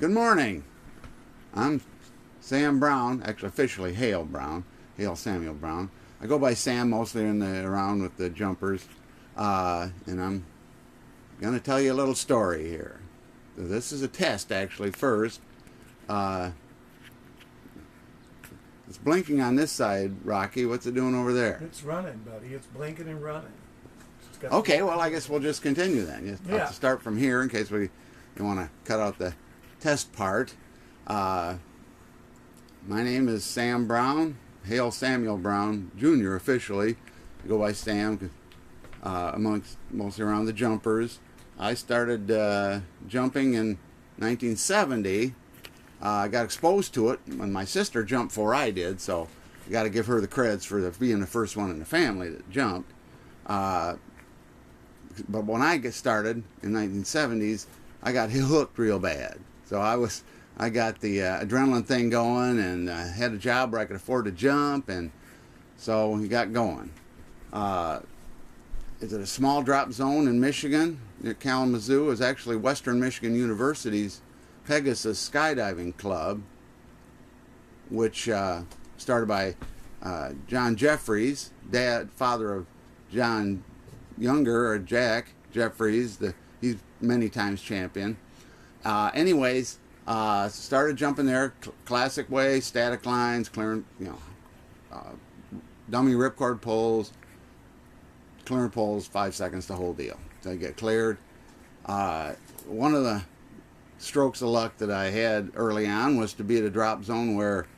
Good morning. I'm Sam Brown, actually officially Hale Brown, Hale Samuel Brown. I go by Sam mostly around with the jumpers, and I'm going to tell you a little story here. This is a test actually first. It's blinking on this side, Rocky. What's it doing over there? It's running, buddy. It's blinking and running. Okay, well I guess we'll just continue then. Just have to start from here in case we want to cut out the test part. My name is Sam Brown, Hale Samuel Brown Jr. officially. I go by Sam amongst mostly around the jumpers. I started jumping in 1970. I got exposed to it when my sister jumped before I did, so I got to give her the credits for being the first one in the family that jumped. But when I started in the 1970s, I got hooked real bad. So I got the adrenaline thing going, and had a job where I could afford to jump, and so we got going. It's at a small drop zone in Michigan near Kalamazoo. It's actually Western Michigan University's Pegasus Skydiving Club, which started by John Jeffries, father of John Younger, or Jack Jeffries. He's many times champion. Anyways, started jumping there, classic way, static lines, clearing, dummy ripcord pulls, clearing pulls, 5 seconds, the whole deal. So I get cleared. One of the strokes of luck that I had early on was to be at a drop zone where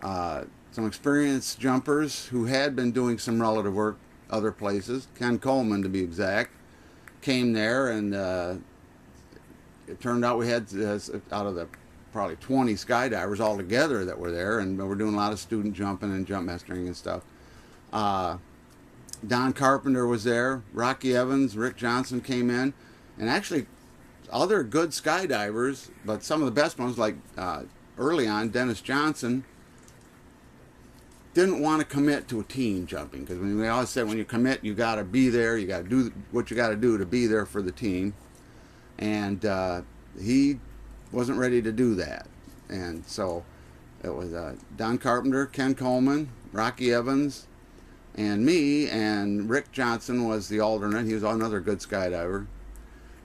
some experienced jumpers who had been doing some relative work other places, Ken Coleman to be exact, came there, and it turned out we had out of the probably 20 skydivers altogether that were there, and we're doing a lot of student jumping and jump mastering and stuff. Don Carpenter was there, Rocky Evans, Rick Johnson came in, and actually other good skydivers, but some of the best ones, like early on, Dennis Johnson, didn't want to commit to a team jumping, because we always said when you commit, you got to be there, you got to do what you got to do to be there for the team, and he wasn't ready to do that. And so it was Don Carpenter, Ken Coleman, Rocky Evans, and me, and Rick Johnson was the alternate. He was another good skydiver.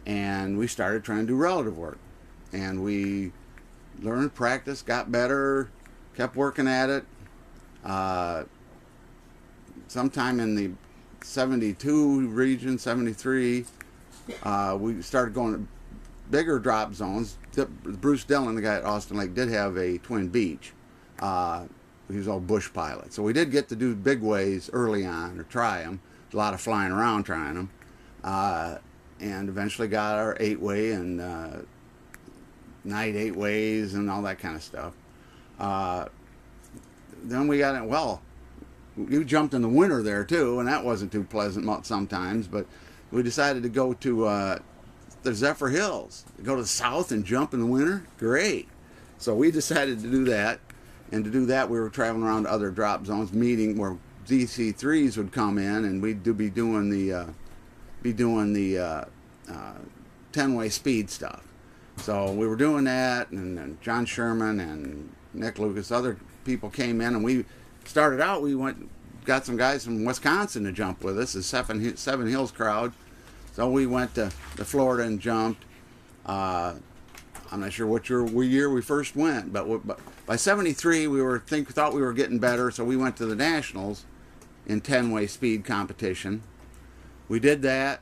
And we started trying to do relative work, and we learned, practice, got better, kept working at it. Sometime in the 72 region, 73, we started going to bigger drop zones. Bruce Deland, the guy at Austin Lake, did have a twin beach. He was all bush pilot, so we did get to do big ways early on, or try them. A lot of flying around trying them. And eventually got our 8-way and night 8-ways and all that kind of stuff. Then we got it. Well, you jumped in the winter there too, and that wasn't too pleasant sometimes. But we decided to go to the Zephyr Hills, go to the south and jump in the winter. Great. So we decided to do that, and to do that, we were traveling around to other drop zones, meeting where DC3s would come in, and we'd be doing the 10-way speed stuff. So we were doing that, and John Sherman and Nick Lucas, other people came in, and we started out, got some guys from Wisconsin to jump with us, the Seven Hills crowd. So we went to Florida and jumped. I'm not sure what year we first went, but by 73 we thought we were getting better, so we went to the Nationals in 10-way speed competition. We did that.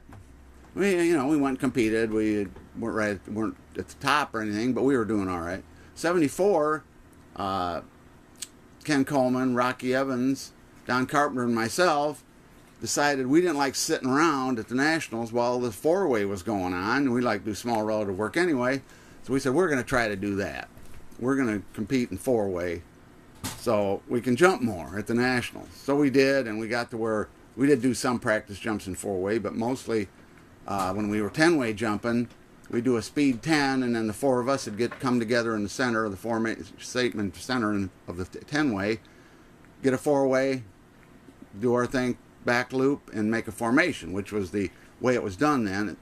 We went and competed. We weren't at the top or anything, but we were doing all right. 74, Ken Coleman, Rocky Evans, Don Carpenter, and myself decided we didn't like sitting around at the Nationals while the 4-way was going on, and we like to do small relative work anyway. So we said we're going to try to do that. We're going to compete in 4-way so we can jump more at the Nationals. So we did, and we got to where we did do some practice jumps in 4-way, but mostly when we were 10-way jumping, we'd do a speed 10, and then the four of us would come together in the center of the formation center of the 10-way, get a 4-way, do our thing, back loop, and make a formation, which was the way it was done then.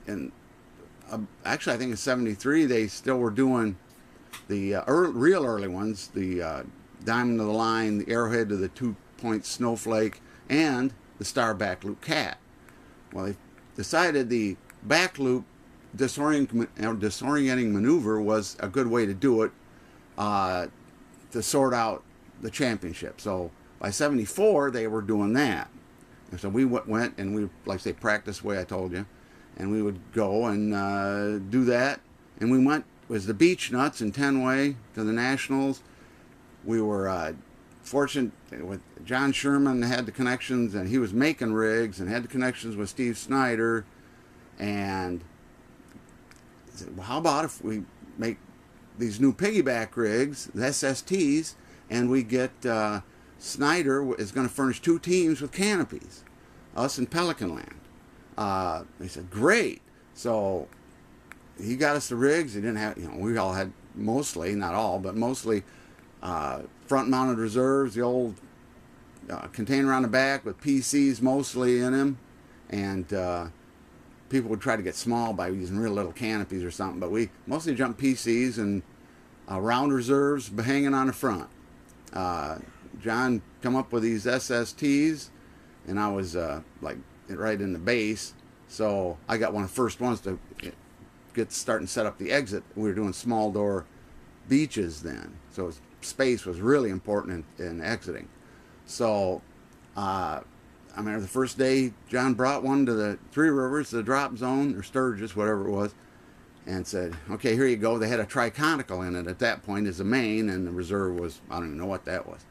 And actually, I think in '73 they still were doing the real early ones, the Diamond of the Line, the Arrowhead to the 2-point Snowflake, and the Star Back Loop Cat. Well, they decided the back loop disorienting maneuver was a good way to do it to sort out the championship. So by '74 they were doing that. And so we went and we, like I say, practiced the way I told you, and we would go and do that. And we went, it was the Beechnuts in 10-way to the Nationals. We were fortunate with John Sherman, had the connections, and he was making rigs and had the connections with Steve Snyder. And I said, well, how about if we make these new piggyback rigs, the SSTs, and we get Snyder is going to furnish 2 teams with canopies, us and Pelican Land. They said, great. So he got us the rigs. He didn't have, we all had mostly, not all, but mostly front-mounted reserves, the old container on the back with PCs mostly in them, and people would try to get small by using real little canopies or something, but we mostly jumped PCs and round reserves hanging on the front. John come up with these SSTs, and I was like right in the base, so I got one of the first ones to get starting to set up the exit. We were doing small door beaches then, so space was really important in exiting. So I remember the first day John brought one to the Three Rivers, the drop zone, or Sturgis, whatever it was, and said, okay, here you go. They had a triconical in it at that point as a main, and the reserve was, I don't even know what that was.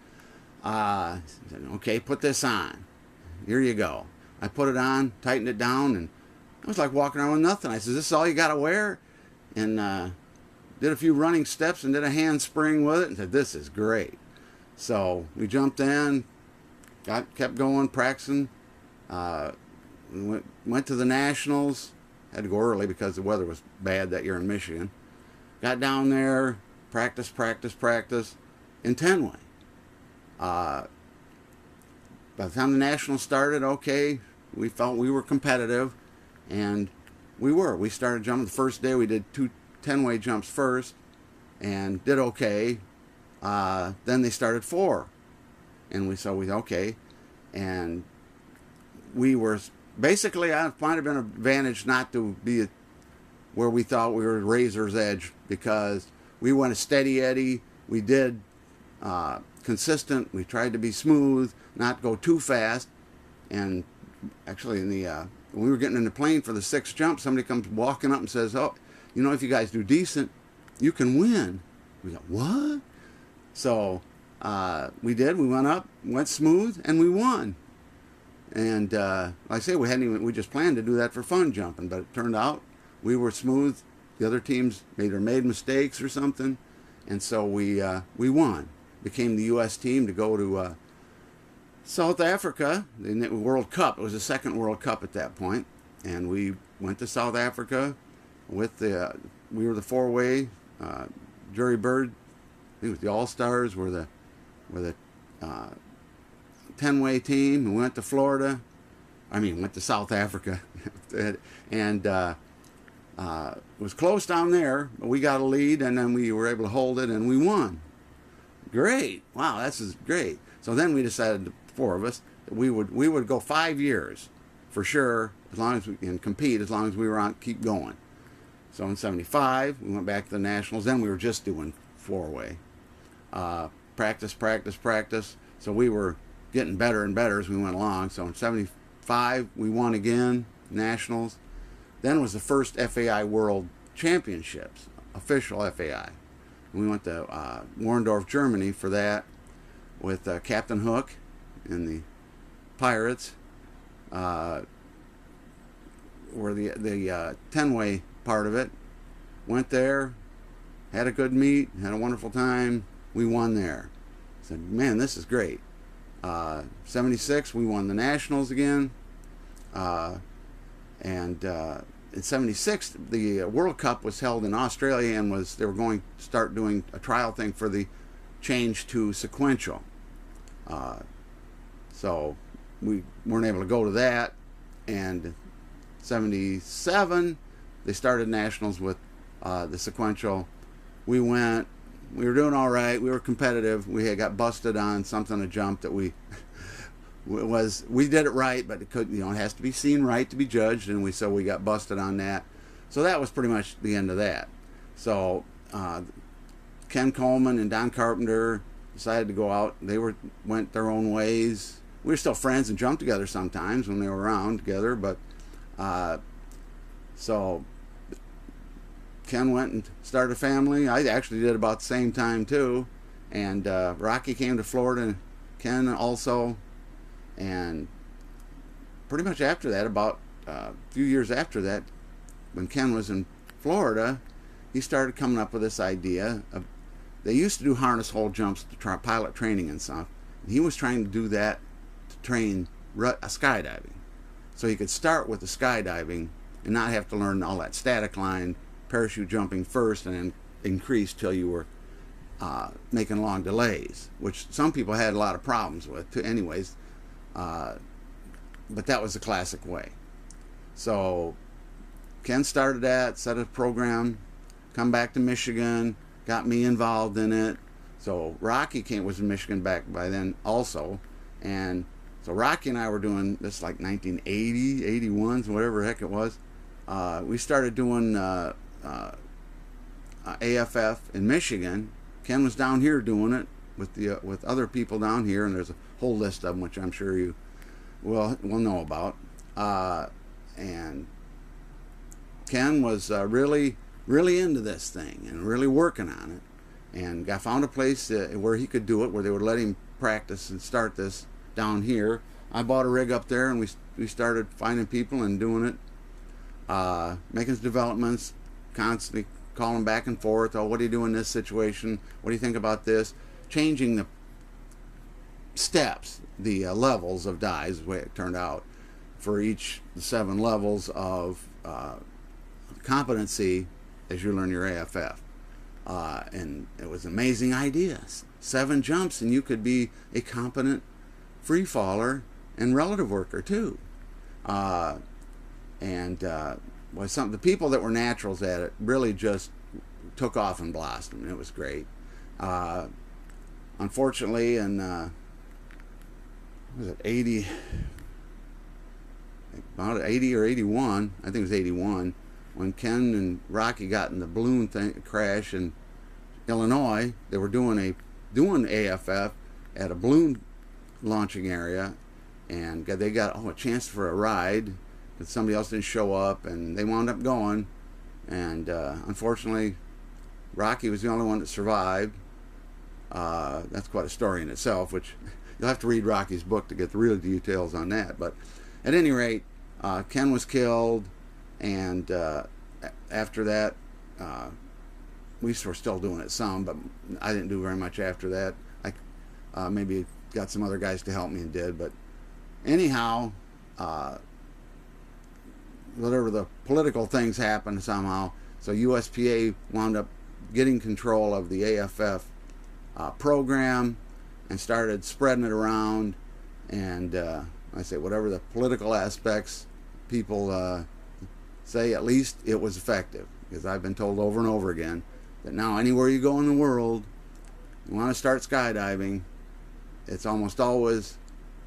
Said, okay, put this on. Here you go. I put it on, tightened it down, and I was like walking around with nothing. I said, is this all you got to wear? And did a few running steps and did a handspring with it, and said, this is great. So we jumped in, kept going, practicing. We went to the Nationals. Had to go early because the weather was bad that year in Michigan. Got down there, practice in 10-way. By the time the Nationals started, okay, we felt we were competitive, and we were. We started jumping the first day. We did 2 10-way jumps first and did okay. Then they started 4, and we okay, and we were basically, it might have been an advantage not to be where we thought we were at razor's edge, because we went a steady eddy. We did consistent. We tried to be smooth, not go too fast. And actually, in the when we were getting in the plane for the 6th jump, somebody comes walking up and says, "Oh, if you guys do decent, you can win." We go, "What?" So we did. We went up, went smooth, and we won. And like I say, we just planned to do that for fun jumping, but it turned out we were smooth. The other teams made mistakes or something, and so we won. Became the U.S. team to go to South Africa, the World Cup. It was the 2nd World Cup at that point, and we went to South Africa with we were the 4-way. Jerry Bird, I think it was the All-Stars, were the 10-way team. We went to Florida. Went to South Africa. And it was close down there, but we got a lead, and then we were able to hold it, and we won. Great. Wow, this is great. So then we decided, the 4 of us, that we would go 5 years for sure, as long as we can compete, as long as we were on, keep going. So in '75, we went back to the Nationals. Then we were just doing 4-way. Practice. So we were getting better and better as we went along. So in '75, we won again, Nationals. Then was the first FAI World Championships, official FAI. We went to Warendorf, Germany for that with Captain Hook and the Pirates. Were the 10-way part of it. Went there, had a good meet, had a wonderful time. We won there. Said, man, this is great. '76, we won the Nationals again. And in '76, the World Cup was held in Australia, and they were going to start doing a trial thing for the change to sequential. So we weren't able to go to that. And '77, they started nationals with the sequential. We were doing all right. We were competitive. We had got busted on something, a jump that we did it right, but it could, it has to be seen right to be judged, and we got busted on that. So that was pretty much the end of that. So Ken Coleman and Don Carpenter decided to go out. They went their own ways. We were still friends and jumped together sometimes when they were around together, but so Ken went and started a family. I actually did about the same time too, and Rocky came to Florida, Ken also, and pretty much after that, about a few years after that, when Ken was in Florida, he started coming up with this idea of, they used to do harness hold jumps to try pilot training and stuff, and he was trying to do that to train skydiving, so he could start with the skydiving and not have to learn all that static line, parachute jumping first, and then increase till you were making long delays, which some people had a lot of problems with too, anyways, but that was the classic way. So Ken started that, set a program, come back to Michigan, got me involved in it. So Rocky was in Michigan back by then also, and so Rocky and I were doing this like 1980, 81, whatever the heck it was. We started doing AFF in Michigan. Ken was down here doing it with other people down here, and there's a whole list of them, which I'm sure you will know about. And Ken was really into this thing and really working on it, and found a place where he could do it, where they would let him practice and start this down here. I bought a rig up there, and we started finding people and doing it, making developments, constantly calling back and forth. Oh, what do you do in this situation? What do you think about this? Changing the steps, the levels of dives, the way it turned out, for each the 7 levels of competency as you learn your AFF. And it was an amazing idea. 7 jumps and you could be a competent free faller and relative worker too. Was something, the people that were naturals at it really just took off and blossomed. It was great. Unfortunately, in was it 80? About 80 or 81, I think it was 81, when Ken and Rocky got in the balloon crash in Illinois. They were doing AFF at a balloon launching area, and they got a chance for a ride, but somebody else didn't show up, and they wound up going, and unfortunately Rocky was the only one that survived. That's quite a story in itself, which you'll have to read Rocky's book to get the real details on that. But at any rate, Ken was killed, and after that, we were still doing it some, but I didn't do very much after that. I maybe got some other guys to help me and did, but anyhow, whatever the political things happened somehow, so USPA wound up getting control of the AFF program and started spreading it around, and I say whatever the political aspects people say, at least it was effective, because I've been told over and over again that now anywhere you go in the world, you want to start skydiving, it's almost always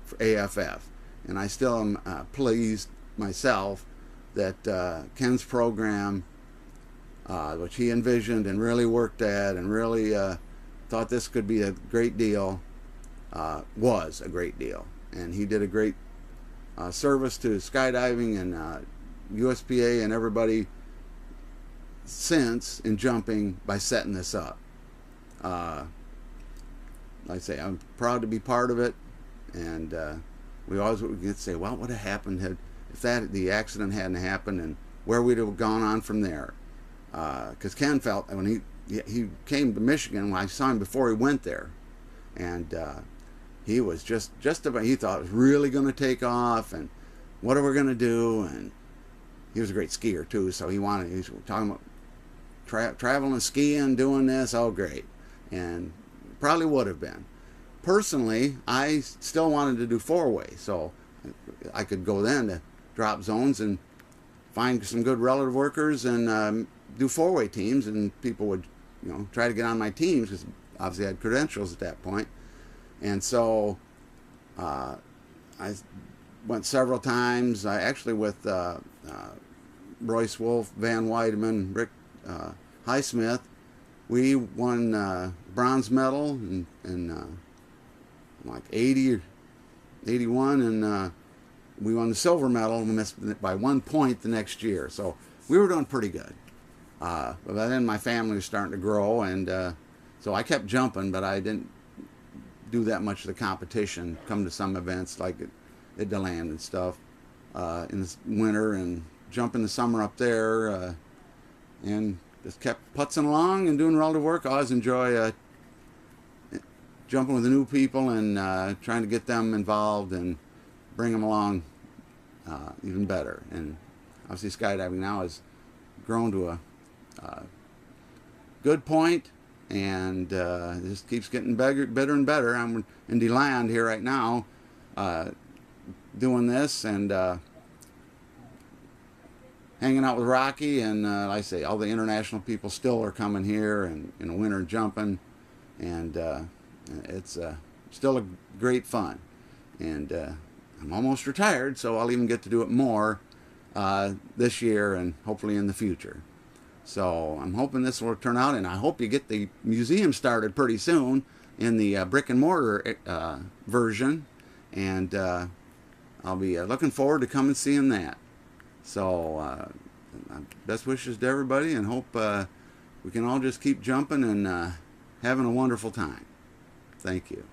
for AFF. And I still am pleased myself that Ken's program, which he envisioned and really worked at and really thought this could be a great deal, was a great deal. And he did a great service to skydiving and USPA and everybody since in jumping by setting this up. Like I say, I'm proud to be part of it, and we always would say, well, what would have happened if the accident hadn't happened, and where we'd have gone on from there. Because Ken felt, when he came to Michigan, when I saw him before he went there, and he was just about, he thought it was really going to take off, and what are we going to do? And he was a great skier too, so he was talking about traveling, skiing, doing this. Oh, great. And probably would have been. Personally, I still wanted to do 4-way, so I could go then to drop zones and find some good relative workers and do four-way teams, and people would, try to get on my teams because obviously I had credentials at that point. And so I went several times, actually with Royce Wolf, Van Weideman, Rick Highsmith. We won bronze medal in like 80 or 81, and we won the silver medal, and we missed it by 1 point the next year. So we were doing pretty good. But then my family was starting to grow, and so I kept jumping, but I didn't do that much of the competition. Come to some events like at Deland and stuff in the winter, and jump in the summer up there, and just kept putzing along and doing relative work. I always enjoy jumping with the new people and trying to get them involved and bring them along even better. And obviously skydiving now has grown to a good point, and it just keeps getting better and better. I'm in Deland here right now doing this, and hanging out with Rocky, and like I say, all the international people still are coming here, and in the winter jumping, and it's still a great fun. And I'm almost retired, so I'll even get to do it more this year and hopefully in the future. So I'm hoping this will turn out, and I hope you get the museum started pretty soon in the brick and mortar version, and I'll be looking forward to coming and seeing that. So best wishes to everybody, and hope we can all just keep jumping and having a wonderful time. Thank you.